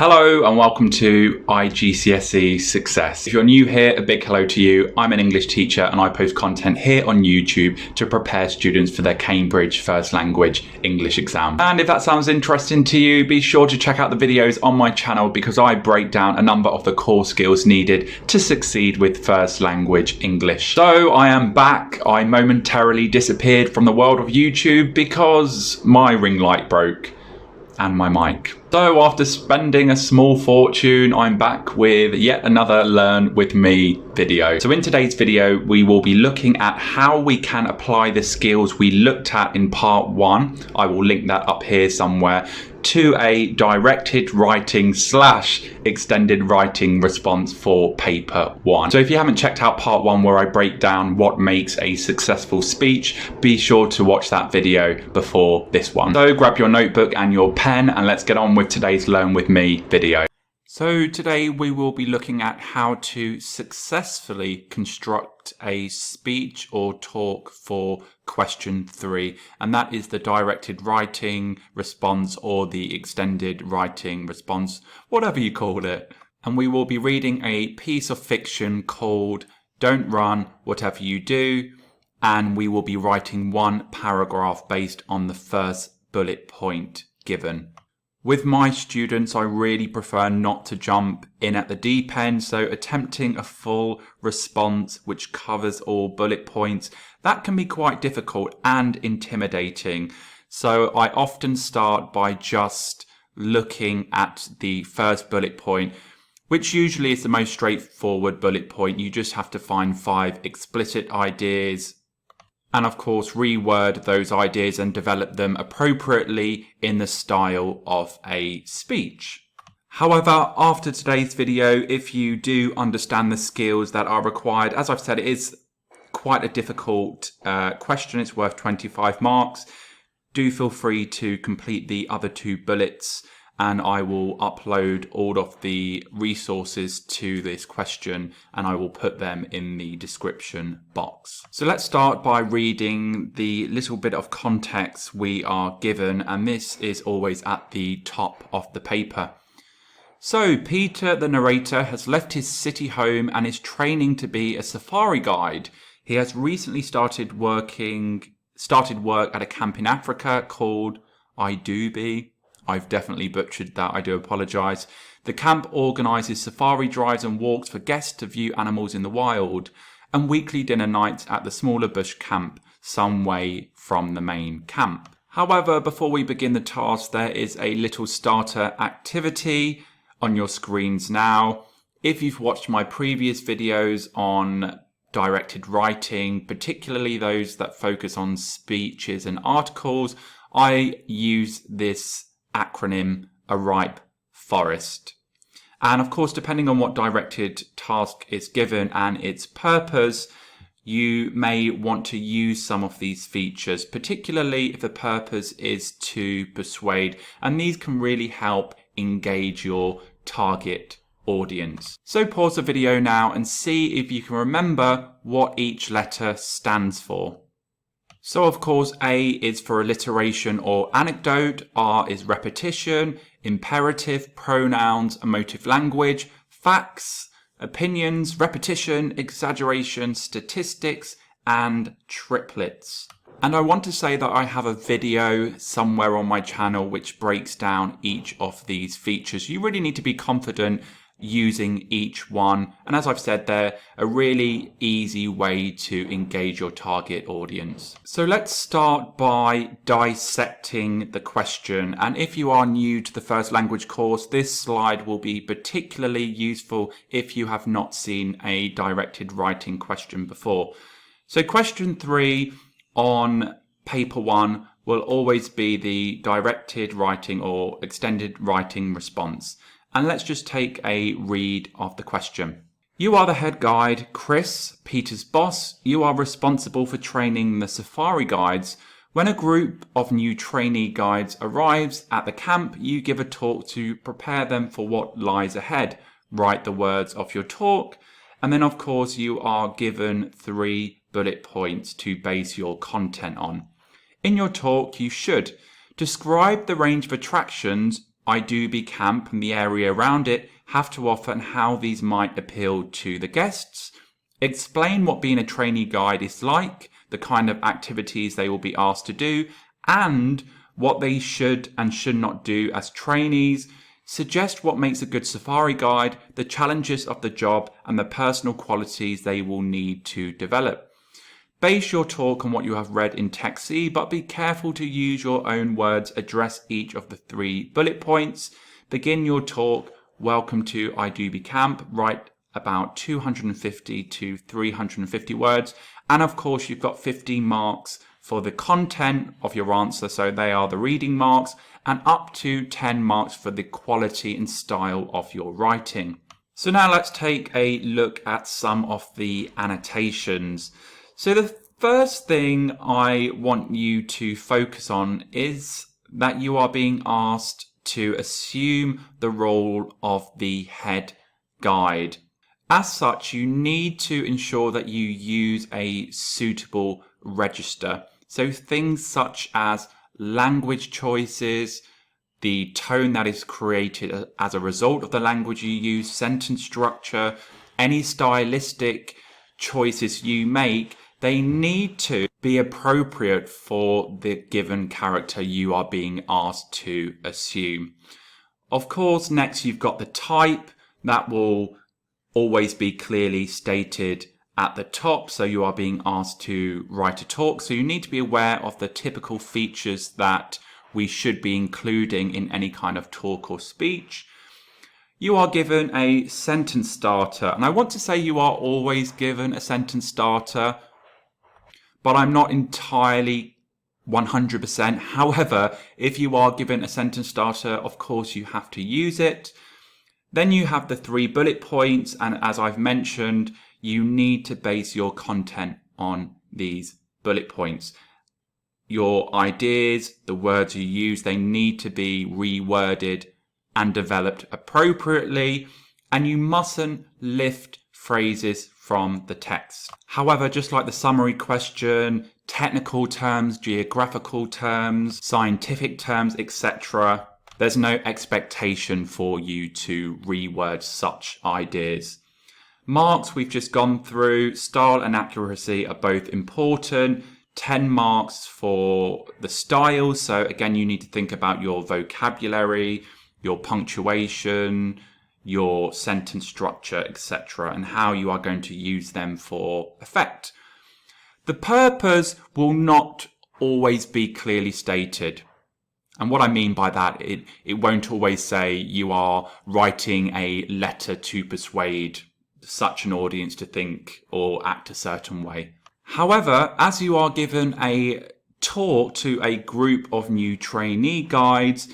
Hello and welcome to iGCSE Success. If you're new here, a big hello to you. I'm an English teacher and I post content here on YouTube to prepare students for their Cambridge First Language English exam. And if that sounds interesting to you, be sure to check out the videos on my channel because I break down a number of the core skills needed to succeed with First Language English. So I am back. I momentarily disappeared from the world of YouTube because my ring light broke and my mic. So after spending a small fortune, I'm back with yet another Learn With Me video. So in today's video, we will be looking at how we can apply the skills we looked at in part 1. I will link that up here somewhere, to a directed writing / extended writing response for paper 1. So if you haven't checked out part 1 where I break down what makes a successful speech, be sure to watch that video before this one. So grab your notebook and your pen and let's get on with today's Learn With Me video. So today we will be looking at how to successfully construct a speech or talk for question 3, and that is the directed writing response or the extended writing response, whatever you call it. And we will be reading a piece of fiction called Don't Run, Whatever You Do, and we will be writing one paragraph based on the first bullet point given. With my students, I really prefer not to jump in at the deep end, so attempting a full response which covers all bullet points, that can be quite difficult and intimidating. So I often start by just looking at the first bullet point, which usually is the most straightforward bullet point. You just have to find 5 explicit ideas and of course reword those ideas and develop them appropriately in the style of a speech. However, after today's video, if you do understand the skills that are required, as I've said, it is quite a difficult question. It's worth 25 marks. Do feel free to complete the other 2 bullets and I will upload all of the resources to this question and I will put them in the description box. So let's start by reading the little bit of context we are given, and this is always at the top of the paper. So Peter, the narrator, has left his city home and is training to be a safari guide. He has recently started work at a camp in Africa called iGCSE. I've definitely butchered that, I do apologise. The camp organises safari drives and walks for guests to view animals in the wild, and weekly dinner nights at the smaller bush camp some way from the main camp. However, before we begin the task, there is a little starter activity on your screens now. If you've watched my previous videos on directed writing, particularly those that focus on speeches and articles, I use this acronym, A Ripe Forest. And of course, depending on what directed task is given and its purpose, you may want to use some of these features, particularly if the purpose is to persuade, and these can really help engage your target audience. So pause the video now and see if you can remember what each letter stands for. So of course, A is for alliteration or anecdote, R is repetition, imperative, pronouns, emotive language, facts, opinions, repetition, exaggeration, statistics, and triplets. And I want to say that I have a video somewhere on my channel which breaks down each of these features. You really need to be confident using each one, and as I've said, they're a really easy way to engage your target audience. So let's start by dissecting the question, and if you are new to the first language course, this slide will be particularly useful if you have not seen a directed writing question before. So question 3 on paper 1 will always be the directed writing or extended writing response. And let's just take a read of the question. You are the head guide, Chris, Peter's boss. You are responsible for training the safari guides. When a group of new trainee guides arrives at the camp, you give a talk to prepare them for what lies ahead. Write the words of your talk. And then, of course, you are given 3 bullet points to base your content on. In your talk, you should describe the range of attractions iDoBe Camp and the area around it have to offer and how these might appeal to the guests. Explain what being a trainee guide is like, the kind of activities they will be asked to do, and what they should and should not do as trainees. Suggest what makes a good safari guide, the challenges of the job, and the personal qualities they will need to develop. Base your talk on what you have read in Text C, but be careful to use your own words. Address each of the 3 bullet points. Begin your talk, welcome to iDoBe Camp. Write about 250 to 350 words. And of course, you've got 15 marks for the content of your answer. So they are the reading marks, and up to 10 marks for the quality and style of your writing. So now let's take a look at some of the annotations. So the first thing I want you to focus on is that you are being asked to assume the role of the head guide. As such, you need to ensure that you use a suitable register. So things such as language choices, the tone that is created as a result of the language you use, sentence structure, any stylistic choices you make, they need to be appropriate for the given character you are being asked to assume. Of course, next you've got the type that will always be clearly stated at the top. So you are being asked to write a talk. So you need to be aware of the typical features that we should be including in any kind of talk or speech. You are given a sentence starter. And I want to say you are always given a sentence starter, but I'm not entirely 100%. However, if you are given a sentence starter, of course you have to use it. Then you have the 3 bullet points, and as I've mentioned, you need to base your content on these bullet points. Your ideas, the words you use, they need to be reworded and developed appropriately, and you mustn't lift phrases from the text. However, just like the summary question, technical terms, geographical terms, scientific terms, etc., there's no expectation for you to reword such ideas. Marks we've just gone through. Style and accuracy are both important. 10 marks for the style. So again, you need to think about your vocabulary, your punctuation, your sentence structure, etc., and how you are going to use them for effect. The purpose will not always be clearly stated. And what I mean by that, it won't always say you are writing a letter to persuade such an audience to think or act a certain way. However, as you are given a talk to a group of new trainee guides,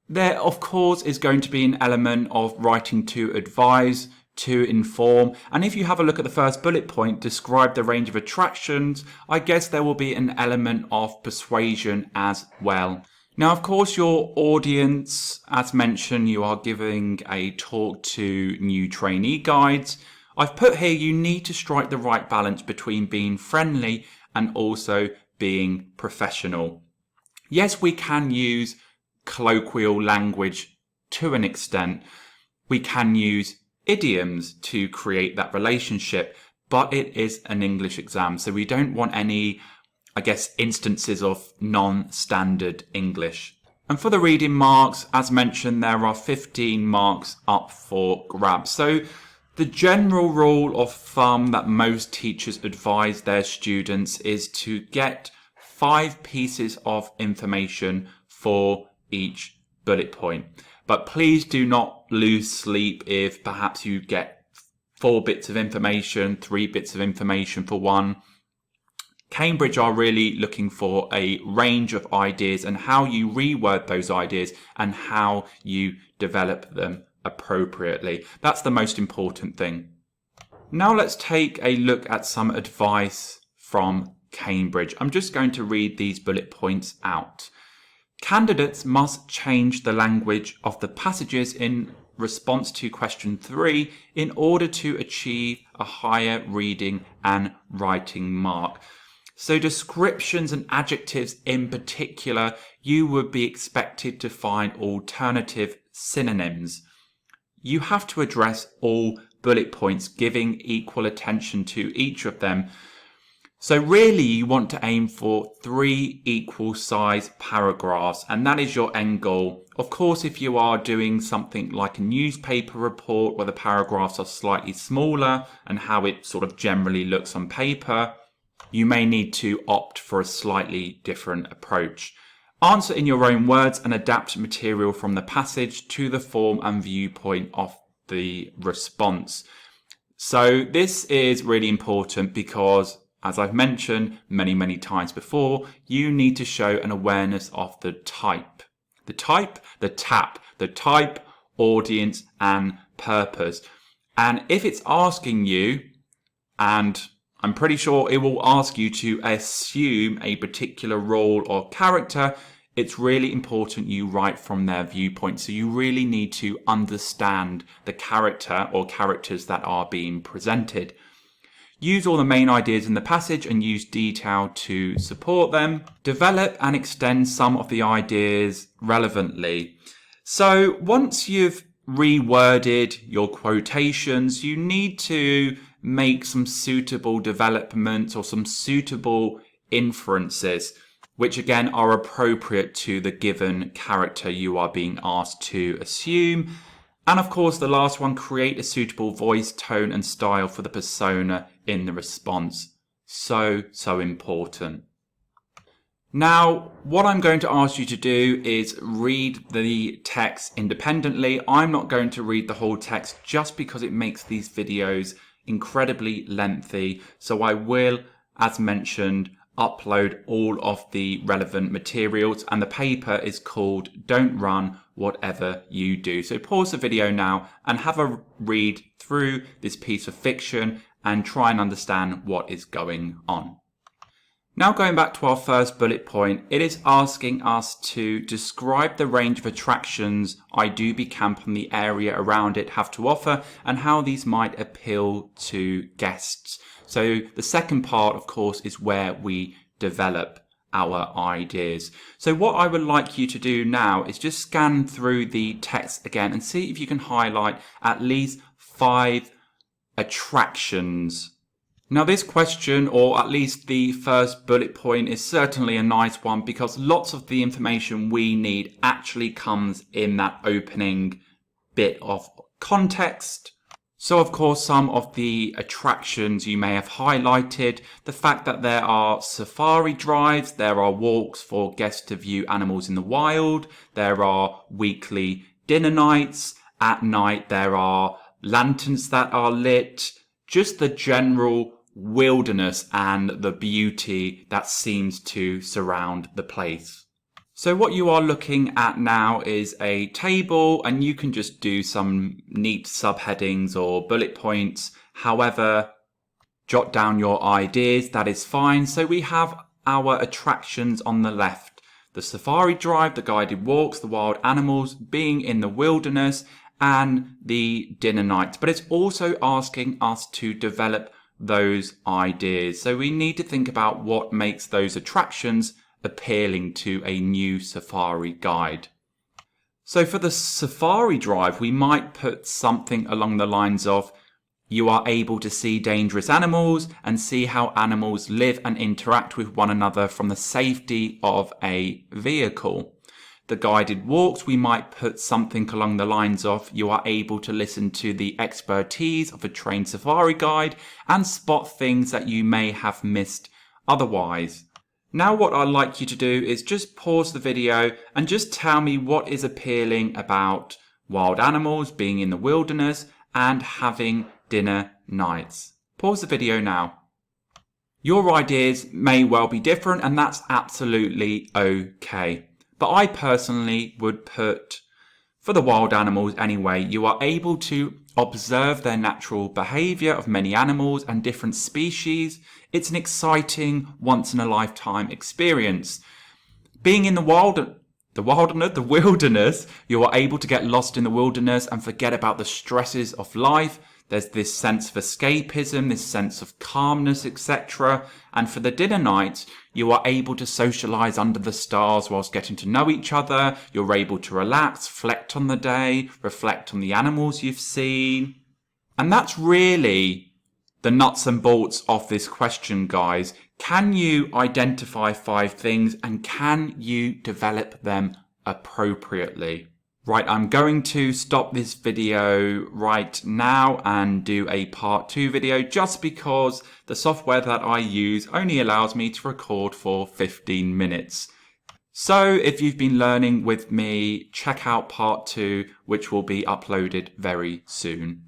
there of course is going to be an element of writing to advise, to inform, and if you have a look at the first bullet point, describe the range of attractions, I guess there will be an element of persuasion as well. Now, of course, your audience, as mentioned, you are giving a talk to new trainee guides. I've put here you need to strike the right balance between being friendly and also being professional. Yes, we can use colloquial language to an extent. We can use idioms to create that relationship, but it is an English exam, so we don't want any, instances of non-standard English. And for the reading marks, as mentioned, there are 15 marks up for grabs. So the general rule of thumb that most teachers advise their students is to get 5 pieces of information for each bullet point. But please do not lose sleep if perhaps you get 4 bits of information, 3 bits of information for one. Cambridge are really looking for a range of ideas and how you reword those ideas and how you develop them appropriately. That's the most important thing. Now let's take a look at some advice from Cambridge. I'm just going to read these bullet points out. Candidates must change the language of the passages in response to question 3 in order to achieve a higher reading and writing mark. So descriptions and adjectives in particular, you would be expected to find alternative synonyms. You have to address all bullet points, giving equal attention to each of them. So really you want to aim for 3 equal size paragraphs, and that is your end goal. Of course, if you are doing something like a newspaper report where the paragraphs are slightly smaller and how it sort of generally looks on paper, you may need to opt for a slightly different approach. Answer in your own words and adapt material from the passage to the form and viewpoint of the response. So this is really important because, as I've mentioned many times before, you need to show an awareness of the type. The type, the tap, the type, audience, and purpose. And if it's asking you, and I'm pretty sure it will ask you to assume a particular role or character, it's really important you write from their viewpoint. So you really need to understand the character or characters that are being presented. Use all the main ideas in the passage and use detail to support them. Develop and extend some of the ideas relevantly. So once you've reworded your quotations, you need to make some suitable developments or some suitable inferences, which again are appropriate to the given character you are being asked to assume. And of course, the last one, create a suitable voice, tone, and style for the persona in the response. So important. Now, what I'm going to ask you to do is read the text independently. I'm not going to read the whole text just because it makes these videos incredibly lengthy. So I will, as mentioned, upload all of the relevant materials, and the paper is called Don't Run Whatever You Do. So pause the video now and have a read through this piece of fiction and try and understand what is going on. Now going back to our first bullet point, it is asking us to describe the range of attractions iDoobie Camp and the area around it have to offer and how these might appeal to guests. So the second part, of course, is where we develop our ideas. So what I would like you to do now is just scan through the text again and see if you can highlight at least 5 attractions. Now this question, or at least the first bullet point, is certainly a nice one because lots of the information we need actually comes in that opening bit of context. So of course, some of the attractions you may have highlighted, the fact that there are safari drives, there are walks for guests to view animals in the wild, there are weekly dinner nights, at night there are lanterns that are lit, just the general wilderness and the beauty that seems to surround the place. So what you are looking at now is a table, and you can just do some neat subheadings or bullet points. However, jot down your ideas, that is fine. So we have our attractions on the left. The safari drive, the guided walks, the wild animals, being in the wilderness, and the dinner night. But it's also asking us to develop those ideas. So we need to think about what makes those attractions appealing to a new safari guide. So for the safari drive, we might put something along the lines of, you are able to see dangerous animals and see how animals live and interact with one another from the safety of a vehicle. The guided walks, we might put something along the lines of, you are able to listen to the expertise of a trained safari guide and spot things that you may have missed otherwise. Now what I'd like you to do is just pause the video and just tell me what is appealing about wild animals, being in the wilderness, and having dinner nights. Pause the video now. Your ideas may well be different, and that's absolutely okay. But I personally would put, for the wild animals anyway, you are able to observe their natural behaviour of many animals and different species. It's an exciting, once-in-a-lifetime experience. Being in the wilderness, you are able to get lost in the wilderness and forget about the stresses of life. there's this sense of escapism, this sense of calmness, etc. And for the dinner night, you are able to socialise under the stars whilst getting to know each other. You're able to relax, reflect on the day, reflect on the animals you've seen. And that's really the nuts and bolts of this question, guys. Can you identify 5 things and can you develop them appropriately? Right, I'm going to stop this video right now and do a part 2 video just because the software that I use only allows me to record for 15 minutes. So if you've been learning with me, check out part 2, which will be uploaded very soon.